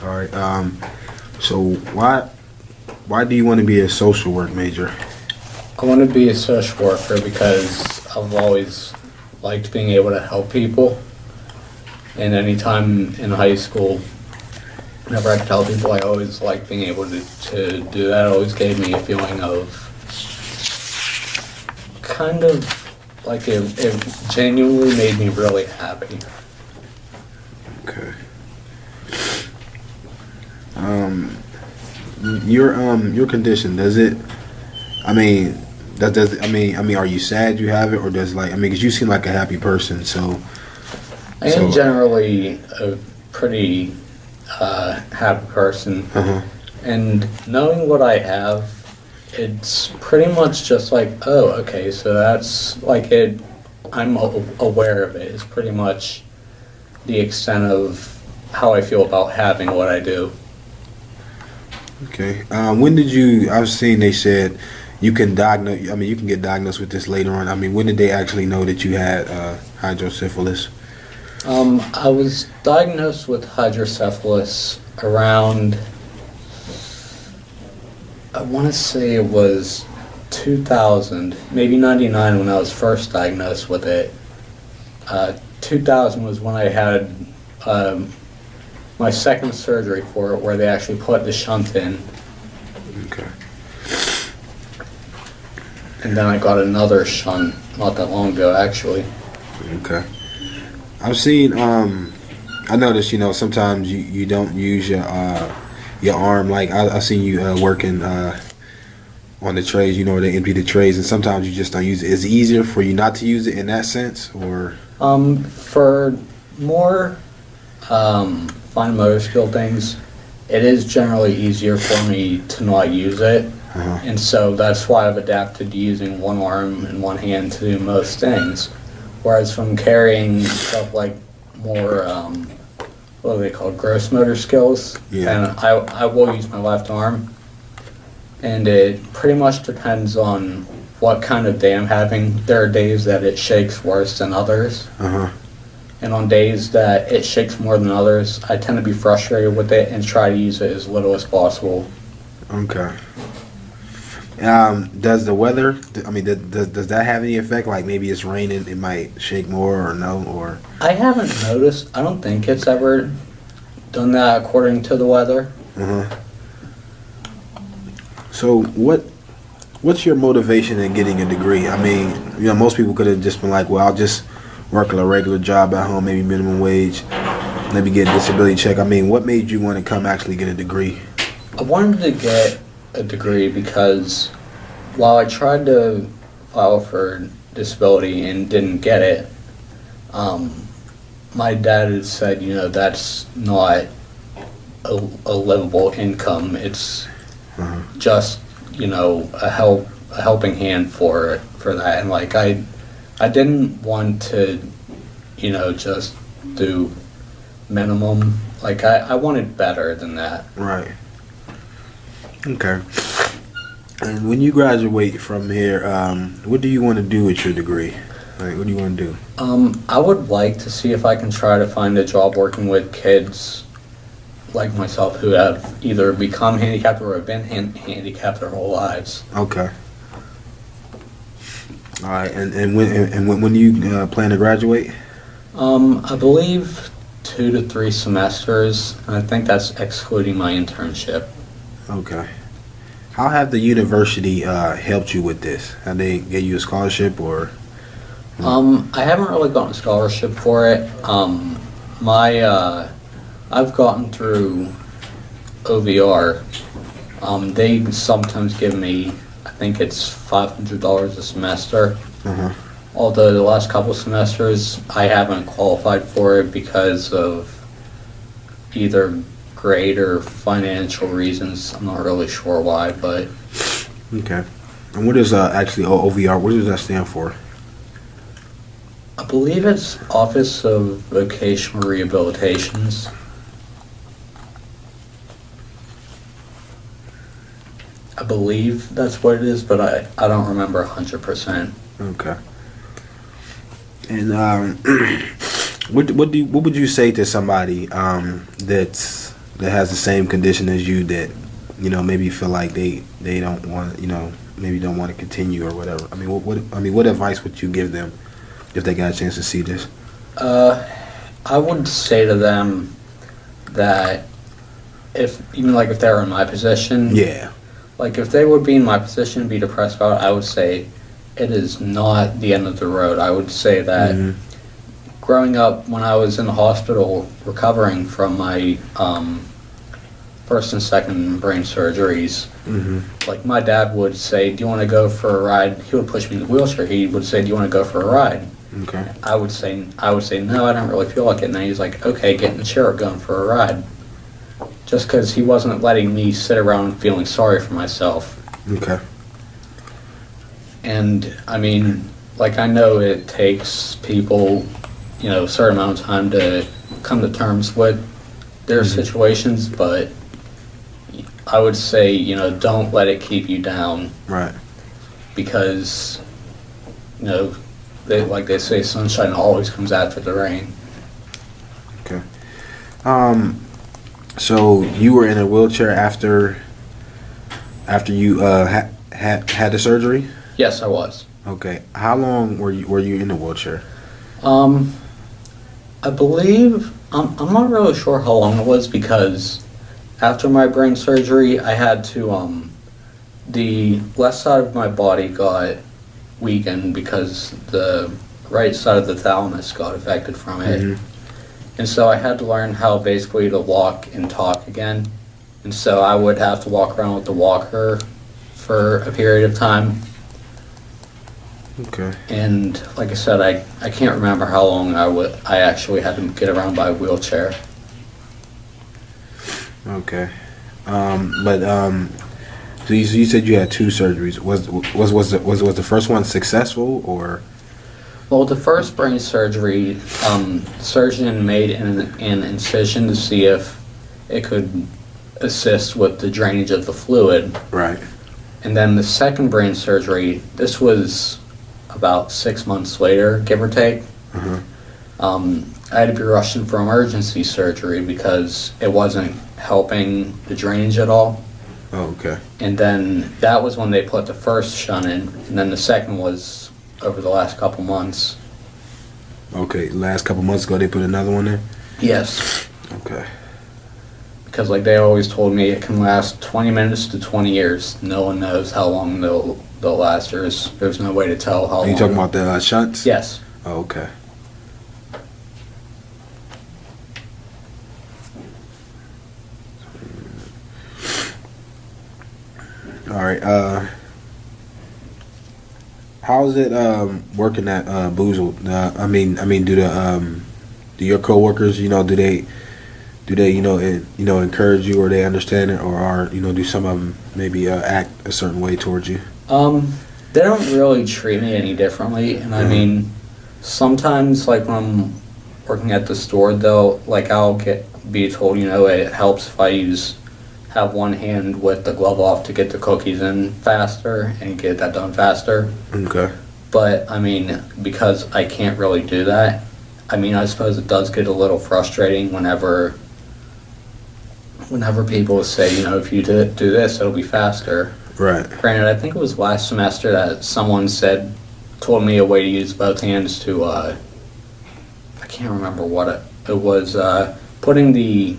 All right. So why do you want to be a social work major? I want to be a social worker because I've always liked being able to help people. And anytime in high school, whenever I could help people, I always liked being able to do that. It always gave me a feeling of kind of like it genuinely made me really happy. Okay. Your condition, does it? I mean, does I mean, are you sad you have it, or does like I mean, 'cause you seem like a happy person, so. I am generally a pretty happy person, and knowing what I have, it's pretty much just like, oh, okay, so that's like it. I'm aware of it. It's pretty much the extent of how I feel about having what I do. Okay. When did you? I've seen they said you can diagnose. I mean, you can get diagnosed with this later on. I mean, when did they actually know that you had hydrocephalus? I was diagnosed with hydrocephalus around, I want to say it was 2000, maybe 99 when I was first diagnosed with it. 2000 was when I had my second surgery for it, where they actually put the shunt in. Okay. And then I got another shunt not that long ago, actually. Okay. I've seen. I noticed. Sometimes you don't use your arm. Like I seen you working on the trays. Where they empty the trays, and sometimes you just don't use it. Is it easier for you not to use it in that sense, or? For more fine motor skill things, it is generally easier for me to not use it. And so that's why I've adapted to using one arm and one hand to do most things. Whereas from carrying stuff like more, what are they called, gross motor skills, and I will use my left arm. And it pretty much depends on what kind of day I'm having. There are days that it shakes worse than others. And on days that it shakes more than others, I tend to be frustrated with it and try to use it as little as possible. Okay. Does the weather? I mean, does that have any effect? Like maybe it's raining, it might shake more, or no, or. I haven't noticed. I don't think it's ever done that according to the weather. So what's your motivation in getting a degree? I mean, most people could have just been like, well, I'll just work a regular job at home, maybe minimum wage, maybe get a disability check. I mean, what made you want to come actually get a degree? I wanted to get a degree because while I tried to file for disability and didn't get it, my dad had said, that's not a livable income. It's just, a helping hand for that. And like I didn't want to, just do minimum. Like I wanted better than that. Right. Okay. And when you graduate from here, what do you want to do with your degree? Like, what do you want to do? I would like to see if I can try to find a job working with kids like myself who have either become handicapped or have been handicapped their whole lives. Okay. All right. And when you plan to graduate? I believe 2 to 3 semesters, and I think that's excluding my internship. Okay. How have the university helped you with this? Have they gave you a scholarship or? I haven't really gotten a scholarship for it. I've gotten through OVR. They sometimes give me, I think it's $500 a semester. Although the last couple semesters I haven't qualified for it because of either grade or financial reasons. I'm not really sure why, but. Okay. And what is actually OVR? What does that stand for? I believe it's Office of Vocational Rehabilitations. I believe that's what it is, but I don't remember 100%. Okay. And what would you say to somebody that's that has the same condition as you that maybe feel like they don't want maybe don't want to continue or whatever. I mean, what advice would you give them if they got a chance to see this? I would say to them that if they're in my position, Yeah. like if they would be in my position and be depressed about it, I would say it is not the end of the road. I would say that growing up when I was in the hospital recovering from my first and second brain surgeries, like my dad would say, "Do you want to go for a ride?" He would push me in the wheelchair. He would say, "Do you want to go for a ride?" Okay. I would say no, I don't really feel like it. And then he's like, "Okay, get in the chair, going for a ride." Just because he wasn't letting me sit around feeling sorry for myself. Okay. And I mean, like I know it takes people, a certain amount of time to come to terms with their situations, but I would say, don't let it keep you down. Right. Because, they say, sunshine always comes after the rain. Okay. So you were in a wheelchair after you had the surgery? Yes, I was. Okay. How long were you in a wheelchair? I believe I'm not really sure how long it was because after my brain surgery, I had to the left side of my body got weakened because the right side of the thalamus got affected from it. And so I had to learn how basically to walk and talk again. And so I would have to walk around with the walker for a period of time. Okay. And like I said, I can't remember how long I actually had to get around by wheelchair. Okay. So you said you had two surgeries. Was the first one successful or? Well, the first brain surgery, surgeon made an incision to see if it could assist with the drainage of the fluid. Right. And then the second brain surgery, this was about 6 months later, give or take. I had to be rushed in for emergency surgery because it wasn't helping the drainage at all. Oh, okay. And then that was when they put the first shunt in, and then the second was over the last couple months. Okay, last couple months ago they put another one in? Yes. Okay. Because like they always told me it can last 20 minutes to 20 years. No one knows how long they'll last. There's no way to tell how long. Are you talking about the shunts? Yes. Oh, okay. All right. How's it working at Boozled? Do your coworkers, do they encourage you, or they understand it, or are do some of them maybe act a certain way towards you? They don't really treat me any differently, and I mean, sometimes like when I'm working at the store, I'll be told, it helps if I have one hand with the glove off to get the cookies in faster and get that done faster. Okay. But I mean, because I can't really do that, I mean, I suppose it does get a little frustrating whenever people say, if you do this, it'll be faster. Right. Granted, I think it was last semester that someone told me a way to use both hands to, I can't remember what it was, putting the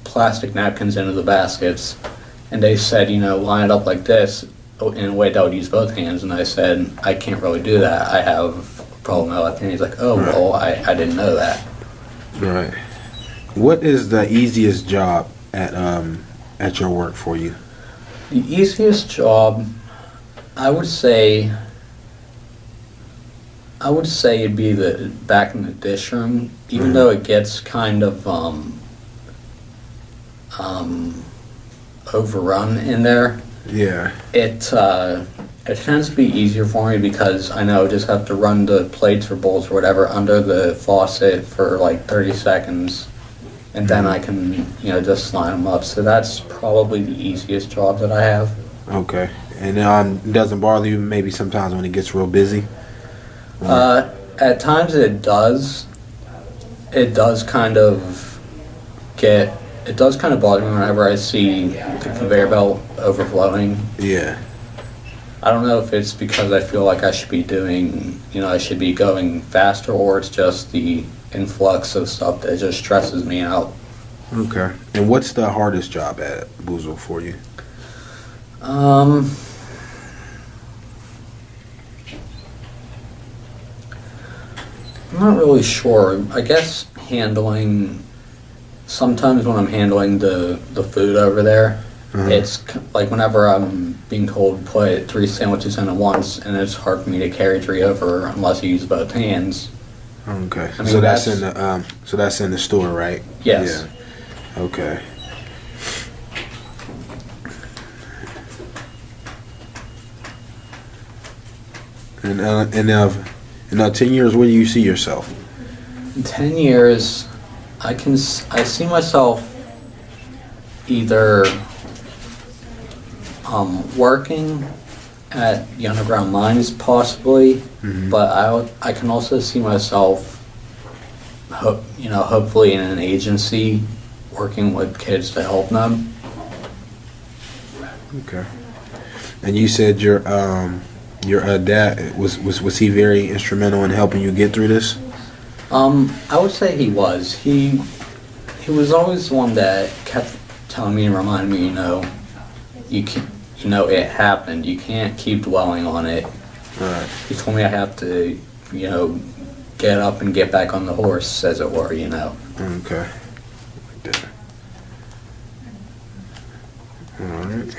plastic napkins into the baskets, and they said, line it up like this in a way that would use both hands, and I said, I can't really do that. I have a problem with left hand. He's like, oh, right. Well, I didn't know that. Right. What is the easiest job at your work for you? The easiest job, I would say it'd be the back in the dish room, even though it gets kind of overrun in there. Yeah. It tends to be easier for me because I know I just have to run the plates or bowls or whatever under the faucet for like 30 seconds, and then I can just line them up. So that's probably the easiest job that I have. Okay. And it doesn't bother you maybe sometimes when it gets real busy? At times it does. It does kind of it does kind of bother me whenever I see the conveyor belt overflowing. Yeah. I don't know if it's because I feel like I should be I should be going faster, or it's just the influx of stuff that just stresses me out. Okay. And what's the hardest job at Boozle for you? I'm not really sure. I guess sometimes when I'm handling the food over there, it's like whenever I'm being told to put 3 sandwiches in at once, and it's hard for me to carry 3 over unless you use both hands. Okay. I mean, So that's in the store, right? Yes. Yeah. Okay. And in 10 years, where do you see yourself? In 10 years, I see myself either working at the underground mines possibly, but I can also see myself, hopefully in an agency working with kids to help them. Okay. And you said your dad was he very instrumental in helping you get through this? I would say he was. He was always the one that kept telling me and reminding me, it happened. You can't keep dwelling on it. Right. He told me I have to, get up and get back on the horse, as it were, Okay. Like that. All right.